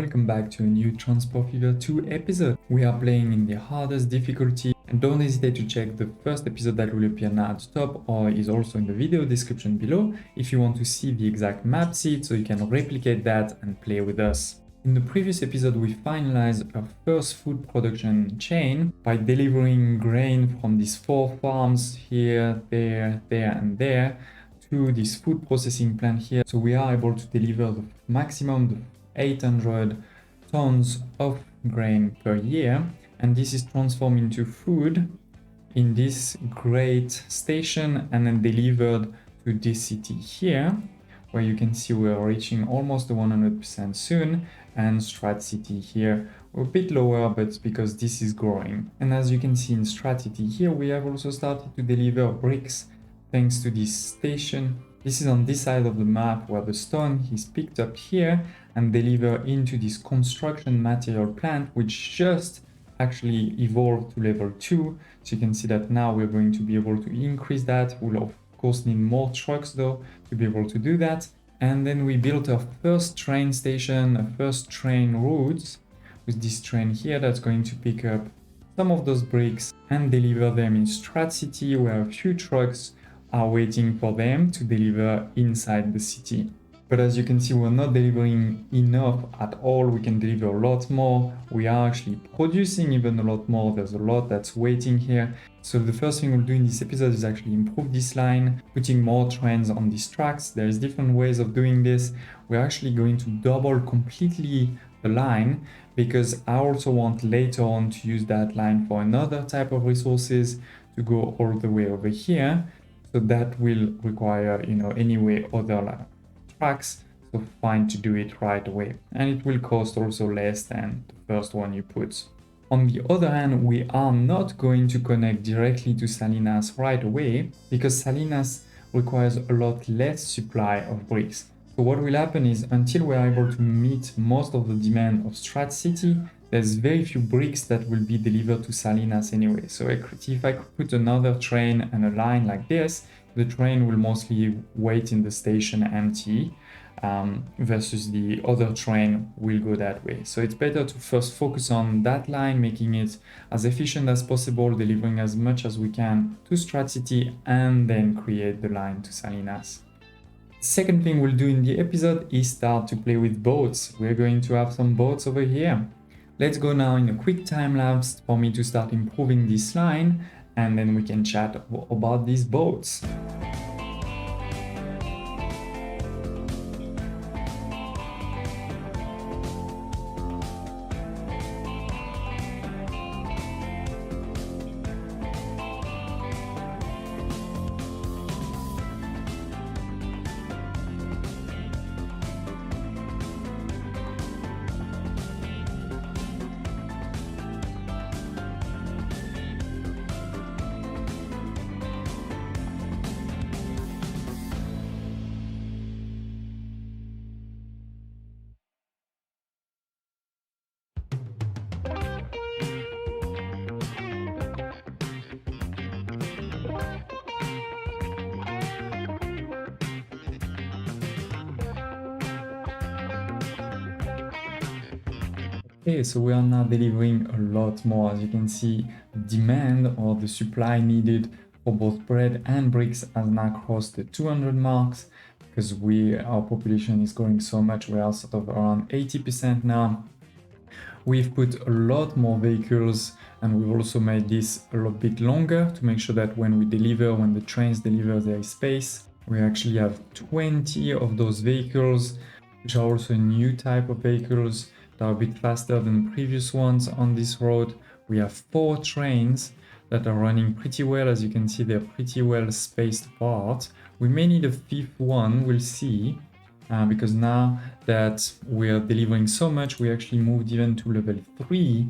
welcome back to a new Transport Fever 2 episode. We are playing in the hardest difficulty, and don't hesitate to check the first episode that will appear now at the top or is also in the video description below if you want to see the exact map seed so you can replicate that and play with us. In the previous episode, we finalized our first food production chain by delivering grain from these 4 farms here, there, and there to this food processing plant here. So we are able to deliver the maximum 800 tons of grain per year, and this is transformed into food in this great station and then delivered to this city here, where you can see we're reaching almost the 100% soon, and Strat City here we're a bit lower, but it's because this is growing. And as you can see in Strat City here, we have also started to deliver bricks thanks to this station. This is on this side of the map where the stone is picked up here and delivered into this construction material plant, which just actually evolved to level 2. So you can see that now we're going to be able to increase that. We'll of course need more trucks though to be able to do that. And then we built our first train station, our first train routes with this train here that's going to pick up some of those bricks and deliver them in Strat City, where a few trucks are waiting for them to deliver inside the city. But as you can see, we're not delivering enough at all. We can deliver a lot more. We are actually producing even a lot more. There's a lot that's waiting here. So the first thing we'll do in this episode is actually improve this line, putting more trains on these tracks. There's different ways of doing this. We're actually going to double completely the line because I also want later on to use that line for another type of resources to go all the way over here. So that will require, anyway, other tracks. So fine to do it right away. And it will cost also less than the first one you put. On the other hand, we are not going to connect directly to Salinas right away because Salinas requires a lot less supply of bricks. So what will happen is until we are able to meet most of the demand of Strat City, there's very few bricks that will be delivered to Salinas anyway. So if I could put another train and a line like this, the train will mostly wait in the station empty, versus the other train will go that way. So it's better to first focus on that line, making it as efficient as possible, delivering as much as we can to Strat City, and then create the line to Salinas. Second thing we'll do in the episode is start to play with boats. We're going to have some boats over here. Let's go now in a quick time lapse for me to start improving this line, and then we can chat about these boats. Okay, so we are now delivering a lot more. As you can see, demand or the supply needed for both bread and bricks has now crossed the 200 marks because our population is growing so much. We are sort of around 80% now. We've put a lot more vehicles, and we've also made this a little bit longer to make sure that when the trains deliver, there is space. We actually have 20 of those vehicles, which are also a new type of vehicles. Are a bit faster than previous ones on this road. We have 4 trains that are running pretty well. As you can see, they're pretty well spaced apart. We may need a 5th one, we'll see, because now that we're delivering so much, we actually moved even to level 3.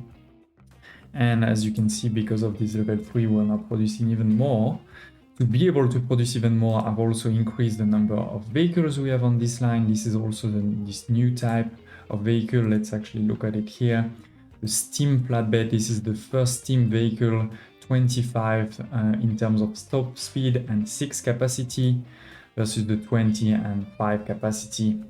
And as you can see, because of this level 3, we're now producing even more. To be able to produce even more, I've also increased the number of vehicles we have on this line. This is also this new type of vehicle. Let's actually look at it here. The steam flatbed, this is the first steam vehicle, 25 in terms of top speed and 6 capacity versus the 20 and 5 capacity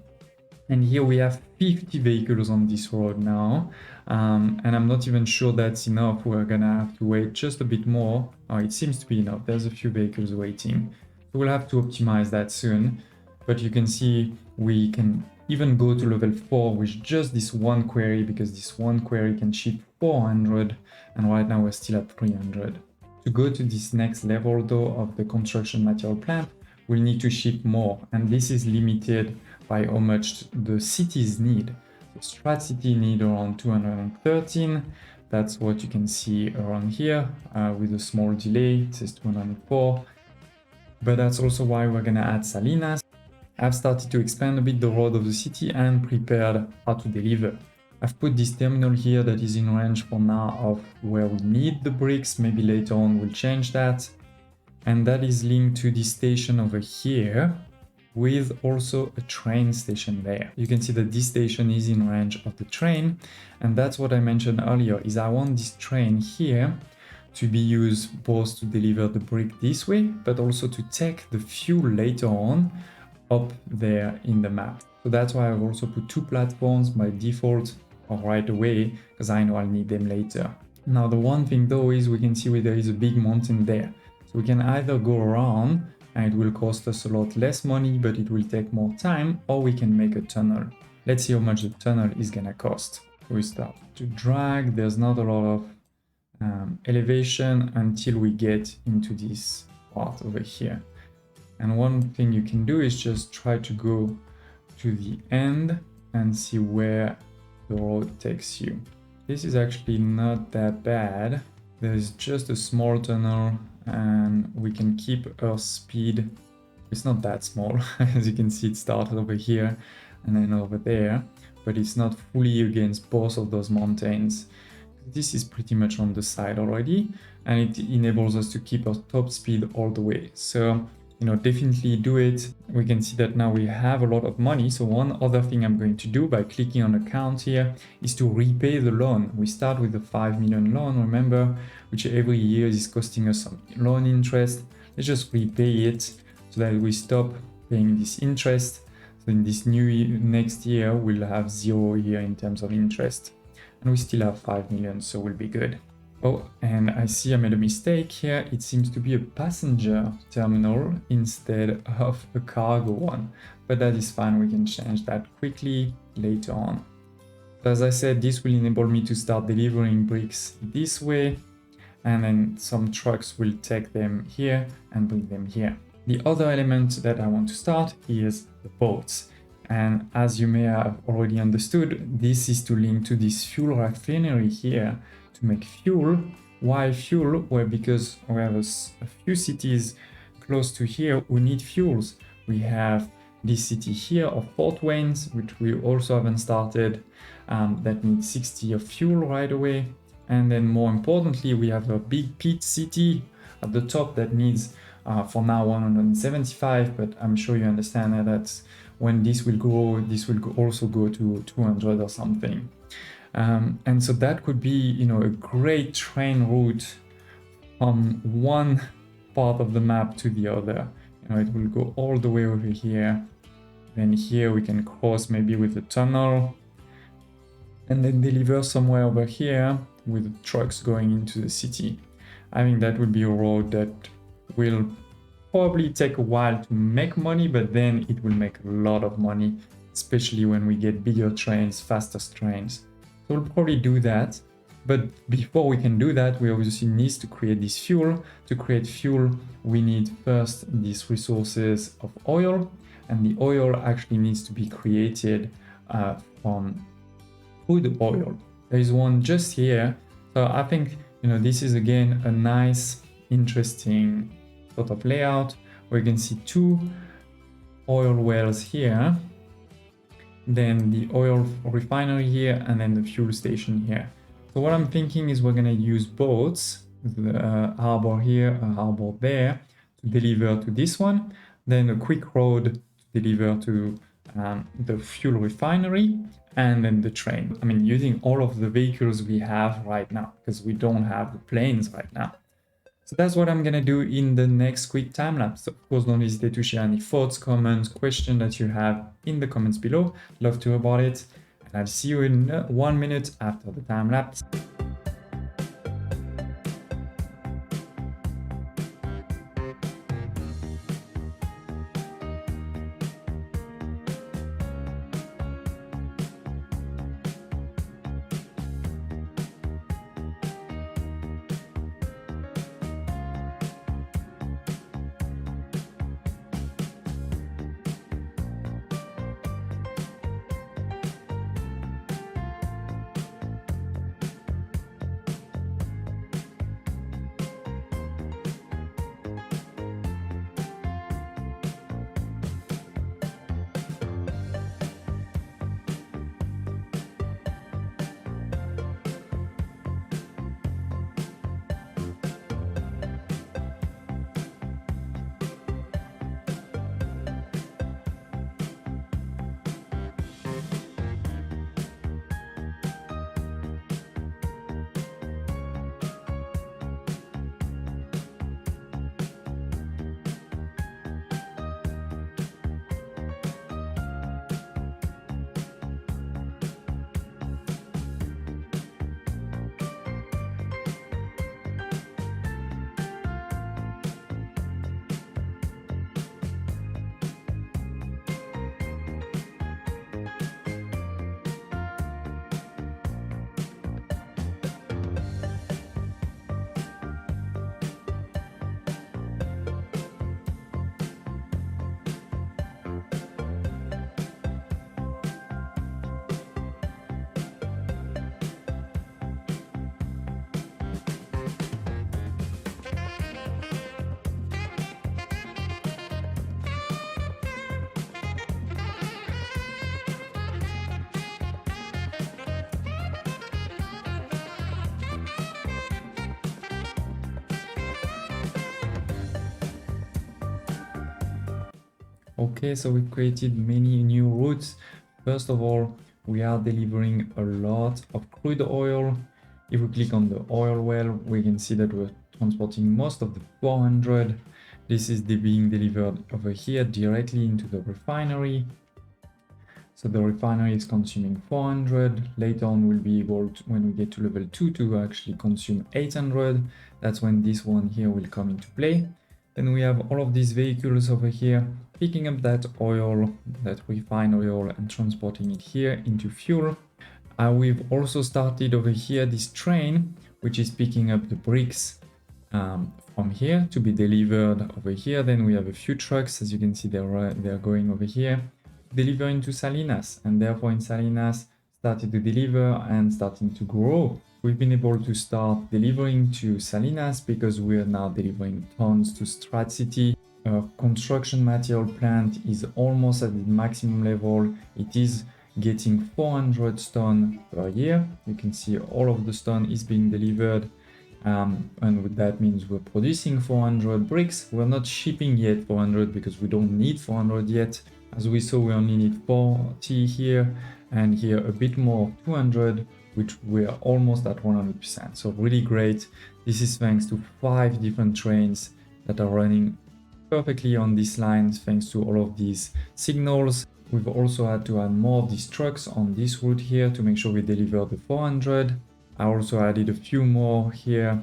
And here we have 50 vehicles on this road now. And I'm not even sure that's enough. We're gonna have to wait just a bit more. Oh, it seems to be enough. There's a few vehicles waiting. So we'll have to optimize that soon. But you can see we can even go to level 4 with just this one query, because this one query can ship 400, and right now we're still at 300. To go to this next level though of the construction material plant, we'll need to ship more, and this is limited by how much the cities need. The Strat City need around 213. That's what you can see around here with a small delay. It says 204. But that's also why we're gonna add Salinas. I've started to expand a bit the road of the city and prepared how to deliver. I've put this terminal here that is in range for now of where we need the bricks. Maybe later on we'll change that. And that is linked to this station over here, with also a train station there. You can see that this station is in range of the train, and that's what I mentioned earlier, is I want this train here to be used both to deliver the brick this way, but also to take the fuel later on up there in the map. So that's why I've also put 2 platforms by default or right away, because I know I'll need them later. Now the one thing though is we can see where there is a big mountain there. So we can either go around and it will cost us a lot less money, but it will take more time, or we can make a tunnel. Let's see how much the tunnel is gonna cost. So we start to drag. There's not a lot of elevation until we get into this part over here. And one thing you can do is just try to go to the end and see where the road takes you. This is actually not that bad. There's just a small tunnel and we can keep our speed. It's not that small. As you can see, it started over here and then over there, but it's not fully against both of those mountains. This is pretty much on the side already, and it enables us to keep our top speed all the way. So, definitely do it. We can see that now we have a lot of money. So one other thing I'm going to do by clicking on account here is to repay the loan. We start with the 5 million loan, remember, which every year is costing us some loan interest. Let's just repay it so that we stop paying this interest. So in this next year, we'll have 0 here in terms of interest. And we still have 5 million, so we'll be good. Oh, and I see I made a mistake here. It seems to be a passenger terminal instead of a cargo one, but that is fine. We can change that quickly later on. As I said, this will enable me to start delivering bricks this way, and then some trucks will take them here and bring them here. The other element that I want to start is the boats. And as you may have already understood, this is to link to this fuel refinery here to make fuel. Why fuel? Well, because we have a few cities close to here who need fuels. We have this city here of Fort Wayne, which we also haven't started, that needs 60 of fuel right away. And then more importantly, we have a big Pete city at the top that needs for now 175, but I'm sure you understand that when this will grow, this will also go to 200 or something. And so that could be, a great train route from one part of the map to the other. It will go all the way over here. Then here we can cross maybe with a tunnel, and then deliver somewhere over here with trucks going into the city. I think that would be a road that will probably take a while to make money, but then it will make a lot of money, especially when we get bigger trains, faster trains. So we'll probably do that. But before we can do that, we obviously need to create this fuel. To create fuel, we need first these resources of oil, and the oil actually needs to be created from crude oil. There is one just here. So I think, this is again a nice, interesting sort of layout where you can see 2 oil wells here, then the oil refinery here, and then the fuel station here. So what I'm thinking is we're gonna use boats, the harbor here, a harbor there, to deliver to this one, then a quick road to deliver to the fuel refinery, and then the train. I mean, using all of the vehicles we have right now, because we don't have the planes right now. So that's what I'm gonna do in the next quick time lapse. Of course, don't hesitate to share any thoughts, comments, questions that you have in the comments below. Love to hear about it. And I'll see you in 1 minute after the time lapse. Okay, so we've created many new routes. First of all, we are delivering a lot of crude oil. If we click on the oil well, we can see that we're transporting most of the 400. This is being delivered over here directly into the refinery. So the refinery is consuming 400. Later on, we'll be able to, when we get to level 2, to actually consume 800. That's when this one here will come into play. Then we have all of these vehicles over here picking up that oil, that refined oil, and transporting it here into fuel. We've also started over here this train, which is picking up the bricks from here to be delivered over here. Then we have a few trucks, as you can see, they're going over here, delivering to Salinas, and therefore in Salinas started to deliver and starting to grow. We've been able to start delivering to Salinas because we are now delivering tons to Strat City. Our construction material plant is almost at the maximum level. It is getting 400 stone per year. You can see all of the stone is being delivered. And that means we're producing 400 bricks. We're not shipping yet 400 because we don't need 400 yet. As we saw, we only need 40 here, and here a bit more, 200, which we are almost at 100%. So really great. This is thanks to 5 different trains that are running perfectly on this line, thanks to all of these signals. We've also had to add more of these trucks on this route here to make sure we deliver the 400. I also added a few more here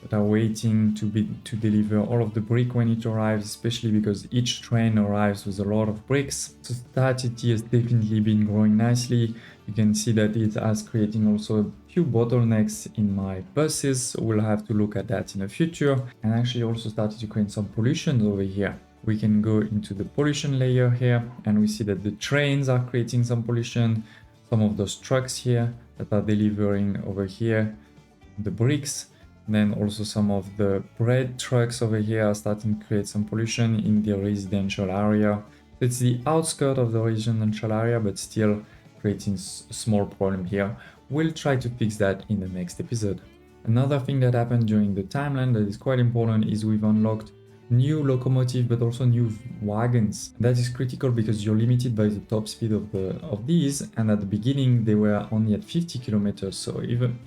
that are waiting to deliver all of the brick when it arrives, especially because each train arrives with a lot of bricks. So Strat City has definitely been growing nicely. You can see that it has creating also a few bottlenecks in my buses. So we'll have to look at that in the future. And actually also started to create some pollution over here. We can go into the pollution layer here, and we see that the trains are creating some pollution. Some of those trucks here that are delivering over here the bricks. Then also some of the bread trucks over here are starting to create some pollution in the residential area. It's the outskirt of the residential area, but still creating a small problem here. We'll try to fix that in the next episode. Another thing that happened during the timeline that is quite important is we've unlocked new locomotive, but also new wagons. That is critical because you're limited by the top speed of these, and at the beginning they were only at 50 kilometers, so even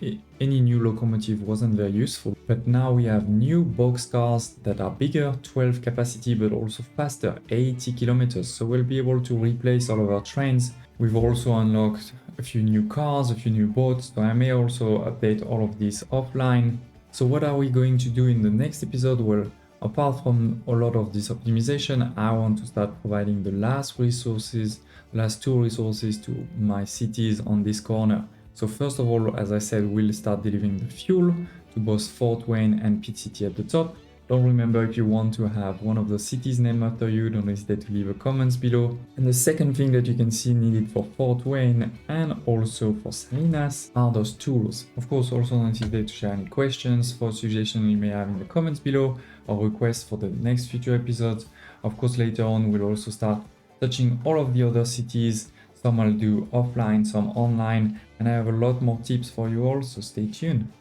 any new locomotive wasn't very useful. But now we have new boxcars that are bigger, 12 capacity, but also faster, 80 kilometers, so we'll be able to replace all of our trains. We've also unlocked a few new cars, a few new boats, so I may also update all of this offline. So what are we going to do in the next episode? Well, apart from a lot of this optimization, I want to start providing the last two resources to my cities on this corner. So first of all, as I said, we'll start delivering the fuel to both Fort Wayne and Pit City at the top. Don't remember, if you want to have one of the cities named after you, don't hesitate to leave a comments below. And the second thing that you can see needed for Fort Wayne and also for Salinas are those tools. Of course, also don't hesitate to share any questions, for suggestions you may have in the comments below, or requests for the next future episodes. Of course, later on we'll also start touching all of the other cities. Some I'll do offline, some online, and I have a lot more tips for you all, so stay tuned.